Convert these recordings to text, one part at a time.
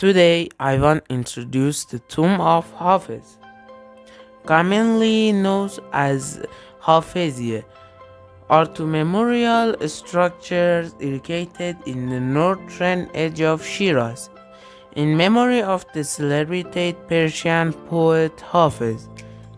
Today, I want to introduce the tomb of Hafiz, commonly known as Hafiziyeh, are two memorial structures located in the northern edge of Shiraz, in memory of the celebrated Persian poet Hafiz.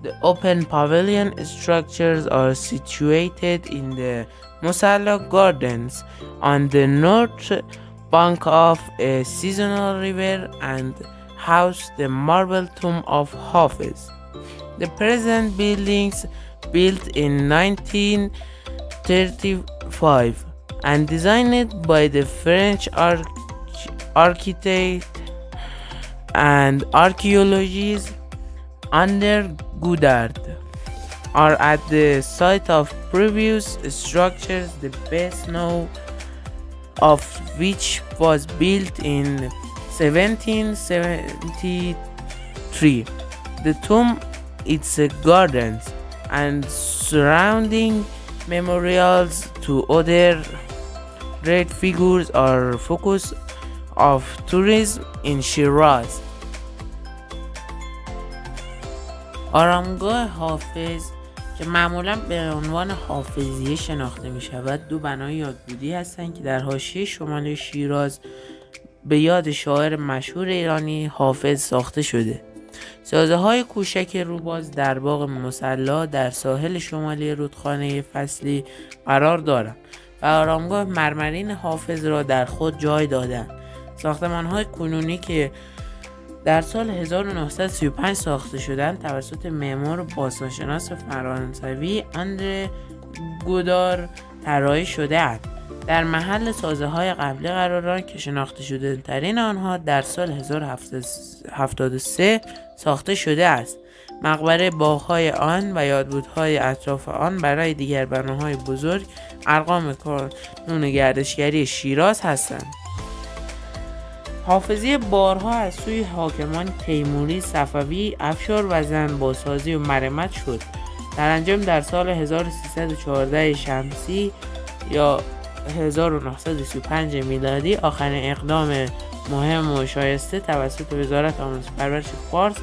The open pavilion structures are situated in the Musalla Gardens on the north bank of a seasonal river and house the marble tomb of Hafiz. The present buildings, built in 1935 and designed by the French architect and archaeologist André Goudard, are at the site of previous structures, the best known of which was built in 1773. The tomb, its gardens, and surrounding memorials to other great figures are focus of tourism in Shiraz. آرامگاه حافظ که معمولا به عنوان حافظیه شناخته می شود دو بنای یادبودی هستند که در حاشیه شمالی شیراز به یاد شاعر مشهور ایرانی حافظ ساخته شده. سازه های کوشک روباز در باغ مصلا در ساحل شمالی رودخانه فصلی قرار دارند و آرامگاه مرمرین حافظ را در خود جای دادند. ساختمان های کنونی که در سال 1935 ساخته شدند توسط معمار و باستانشناس فرانسوی آندره گودار طراحی شده اند. در محل سازه های قبلی قرارند که شناخته شده ترین آنها در سال 1773 ساخته شده است. مقبره، باغ‌های آن و یادبودهای اطراف آن برای دیگر بناهای بزرگ ارقام کانون گردشگری شیراز هستند. حافظیه بارها از سوی حاکمان تیموری، صفوی، افشار و زن بازسازی و مرمت شد. در انجام در سال 1314 شمسی یا 1935 میلادی آخرین اقدام مهم و شایسته توسط وزارت آموزش پرورش فارس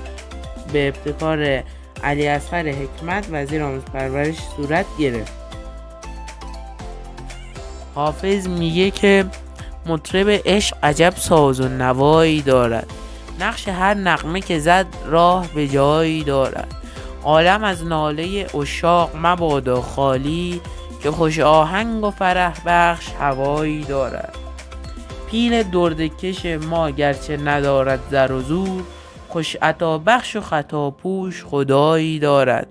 به ابتکار علی اصغر حکمت وزیر آموزش پرورش صورت گرفت. حافظ میگه که مطرب عشق عجب ساز و نوایی دارد، نقش هر نغمه که زد راه به جایی دارد. عالم از ناله عشاق مبادا خالی، که خوش آهنگ و فرح بخش هوایی دارد. پیر دردکش ما گرچه ندارد زر و زور، خوش عطا بخش و خطا پوش خدایی دارد.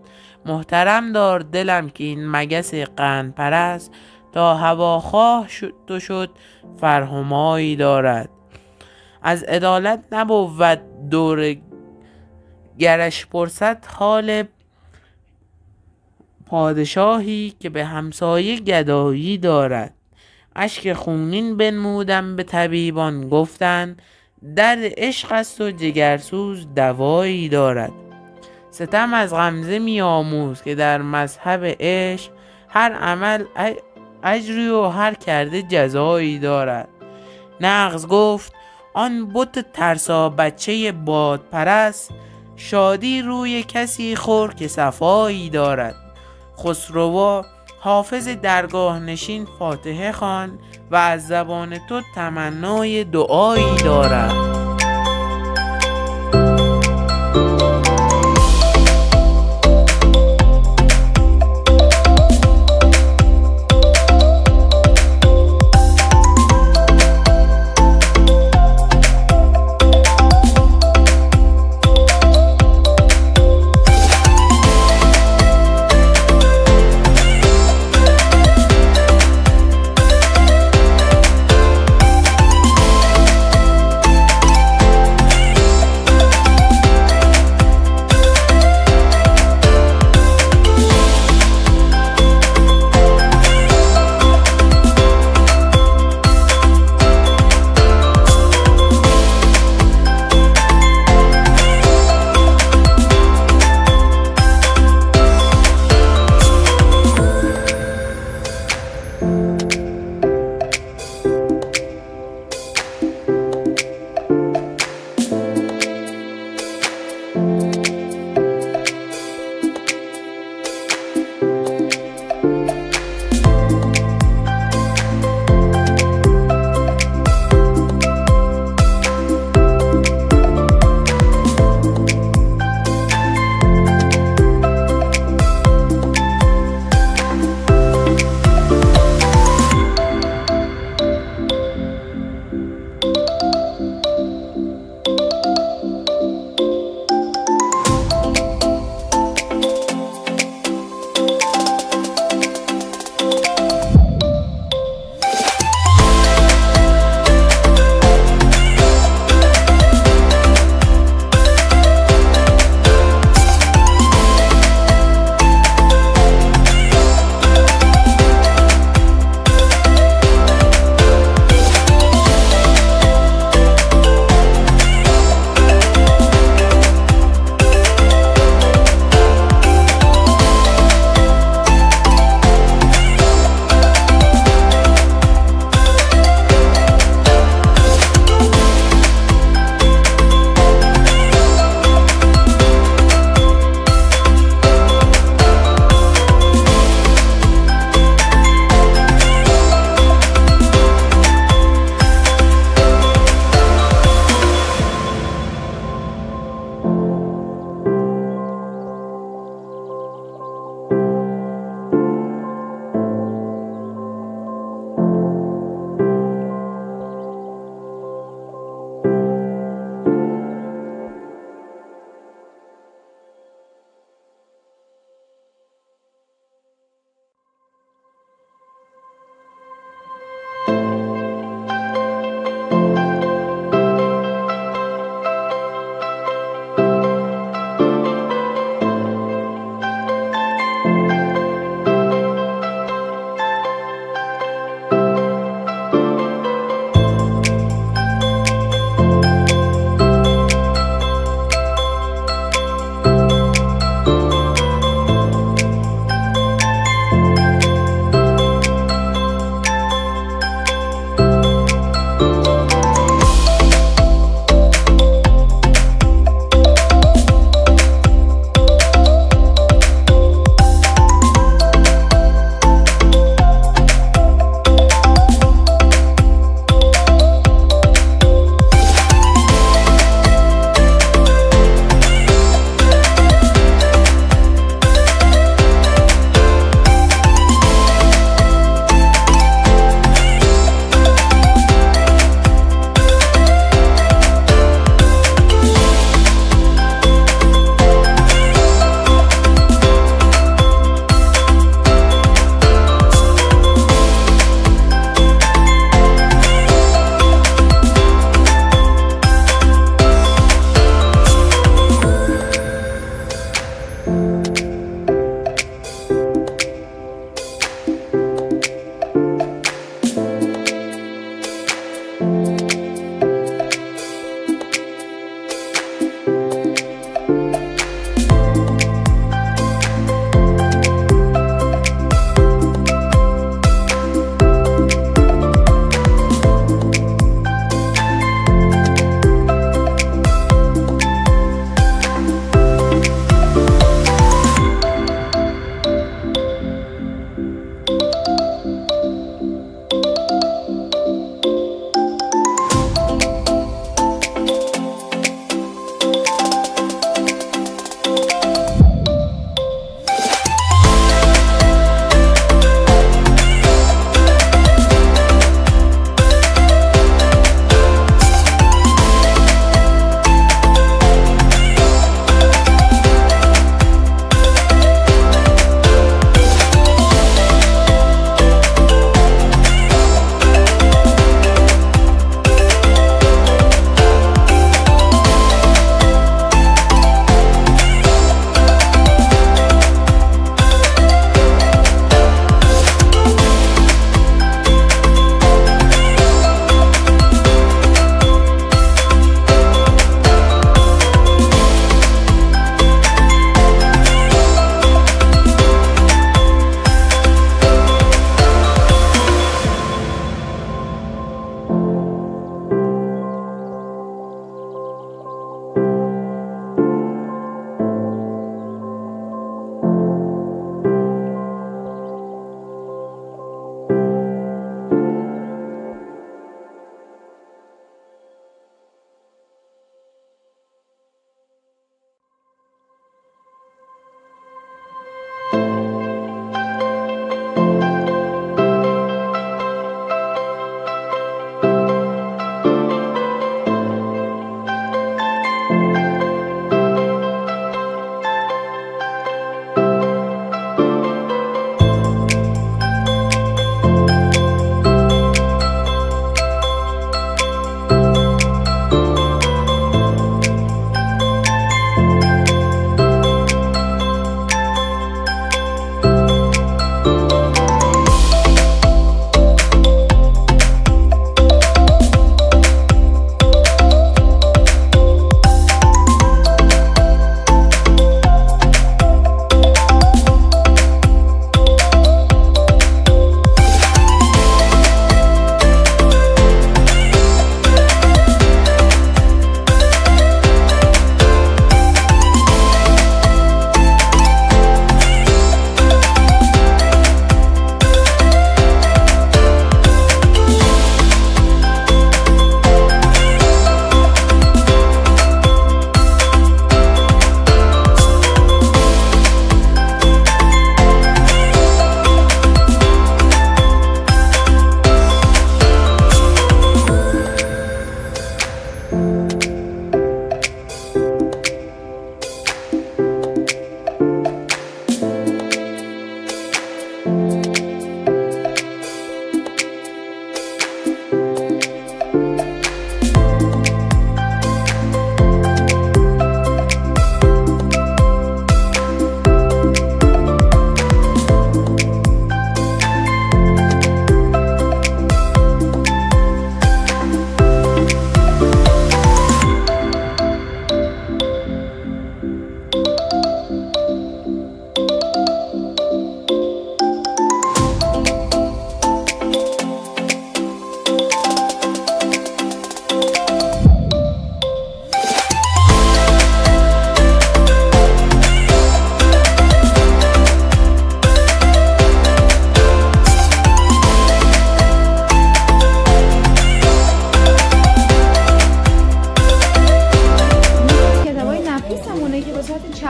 محترم دار دلم که این مگس قند پرست، تا هواخواه شد فرهمایی دارد. از عدالت نبود دور گرش پرسد حال پادشاهی، که به همسایه گدایی دارد. اشک خونین بنمودم به طبیبان گفتند، درد عشق است و جگرسوز دوایی دارد. ستم از غمزه می آموز که در مذهب عشق، هر عمل اجری و هر کرده جزایی دارد. نغز گفت آن بت ترسا بچه باد پرست، شادی روی کسی خور که صفایی دارد. خسروا حافظ درگاه نشین فاتحه خوان، و از زبان تو تمنای دعایی دارد.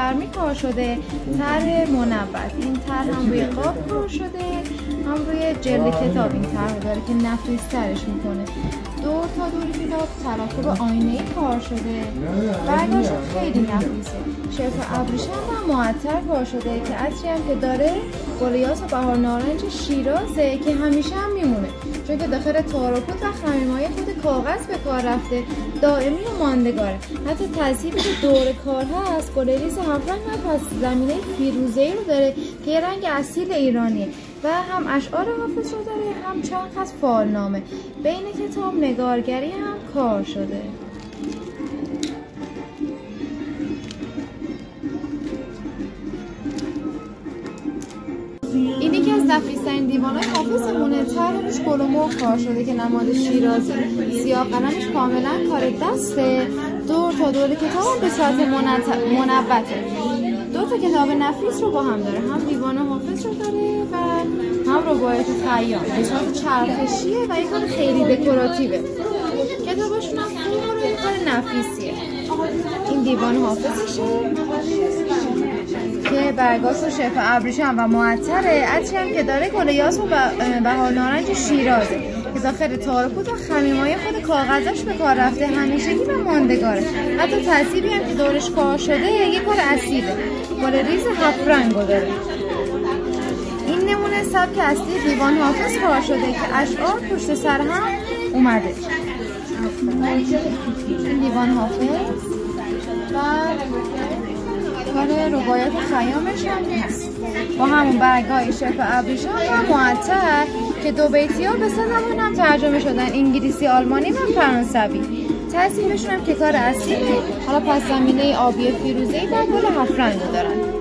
چرمی کار شده، طرح منبت. این طرح هم روی قاب کار شده، هم روی جلد کتاب این طرح داره که نفیس ترش میکنه. دور تا دور کتاب تراکب آینه‌ای کار شده، برگاش خیلی نفیسه. شرف ابریشم و معطر کار شده که عطری هم که داره گل یاس و بهار نارنج شیرازه که همیشه هم میمونه، چون که داخل تاروپود و خمیرهای خود کاغذ به کار رفته، دائمی و ماندگاره. حتی ترکیبی که دور کار هست گل ریز هفرنگ و پس زمینه فیروزه‌ای رو داره که یه رنگ اصیل ایرانیه و هم اشعار حافظ رو داره، هم چند خط فالنامه. بین کتاب نگارگری هم کار شده. این یکی از نفیس‌ترین دیوان‌های حافظمونه. طرحش گل و مرغ کار شده که نماد شیرازی، سیاه قلمش کاملا کار دسته. دور تا دور کتاب به صورت منبته. دو تا کتاب نفیس رو با هم داره، هم دیوان حافظ رو داره و هم روایت خیام. به صورت چرخشیه و یه کار خیلی دکوراتیوه. کتابشون هم خیلی کار نفیسیه. این دیوان حافظشه که برگاش و شرف ابریشم و معطره، عطری هم که داره گل یاس و بهار نارنج شیرازه که داخل تاروپود و خمیرهای خود کاغذش به کار رفته، همیشگی و ماندگاره. حتی ترکیبی هم که دورش کار شده یه کار اصیله، گل ریز هفرنگو داره. این نمونه سبک اصلی دیوان حافظ کار شده که اشعار پشت سر هم اومده. این دیوان حافظ و کار روایت خیامش هم هست با همون برگای شرف ابریشم و معطر که دو بیتی ها به سه زبان هم ترجمه شدن، انگلیسی، آلمانی و فرانسوی. تصویرشون هم که کار اصیله، حالا پس زمینه آبی فیروزه‌ای و گل هفرنگ دارن.